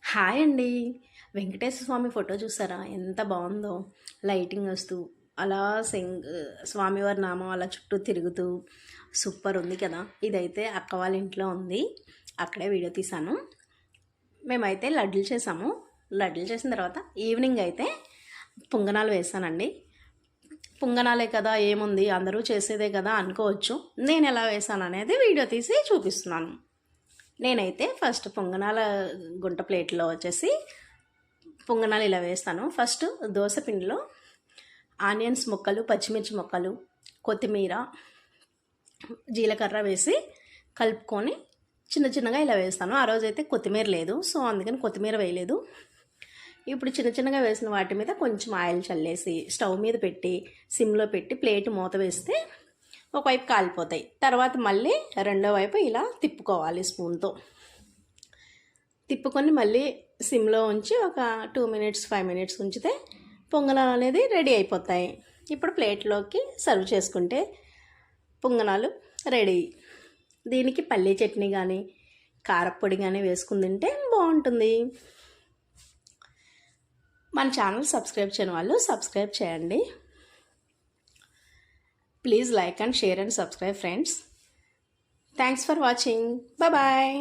Hi అండి. వెంకటేశ్వర స్వామి photo చూసారా? ఎంత బాగుందో. లైటింగ్ వస్తూ అలా స్వామివారి నామం అలా చుట్టూ తిరుగుతూ సూపర్ ఉంది కదా. ఇదైతే అక్క వాళ్ళ ఇంట్లో ఉంది, అక్కడే వీడియో తీసాను. మేమైతే లడ్డులు చేసాము. లడ్డులు చేసిన తర్వాత ఈవినింగ్ అయితే పొంగనాలు వేసానండి. పొంగనాలే కదా, ఏముంది, అందరూ చేసేదే కదా అనుకోవచ్చు. నేను ఎలా వేసాను అనేది వీడియో తీసి చూపిస్తున్నాను. నేనైతే ఫస్ట్ పొంగనాల గుంట ప్లేట్లో వచ్చేసి పొంగనాలు ఇలా వేస్తాను. ఫస్ట్ దోశ పిండిలో ఆనియన్స్ ముక్కలు, పచ్చిమిర్చి ముక్కలు, కొత్తిమీర, జీలకర్ర వేసి కలుపుకొని చిన్న చిన్నగా ఇలా వేస్తాను. ఆ రోజైతే కొత్తిమీర లేదు, సో అందుకని కొత్తిమీర వేయలేదు. ఇప్పుడు చిన్న చిన్నగా వేసిన వాటి మీద కొంచెం ఆయిల్ చల్లేసి స్టవ్ మీద పెట్టి సిమ్లో పెట్టి ప్లేట్ మూత వేస్తే ఒకవైపు కాలిపోతాయి. తర్వాత మళ్ళీ రెండో వైపు ఇలా తిప్పుకోవాలి స్పూన్తో. తిప్పుకొని మళ్ళీ సిమ్లో ఉంచి ఒక 2 minutes 5 minutes ఉంచితే పొంగనాలు అనేది రెడీ అయిపోతాయి. ఇప్పుడు ప్లేట్లోకి సర్వ్ చేసుకుంటే పొంగనాలు రెడీ. దీనికి పల్లీ చట్నీ కానీ కారపొడి కానీ వేసుకుని తింటే బాగుంటుంది. మన ఛానల్ సబ్స్క్రైబ్ చేయని వాళ్ళు సబ్స్క్రైబ్ చేయండి. Please like and share and subscribe, friends. Thanks for watching. Bye bye.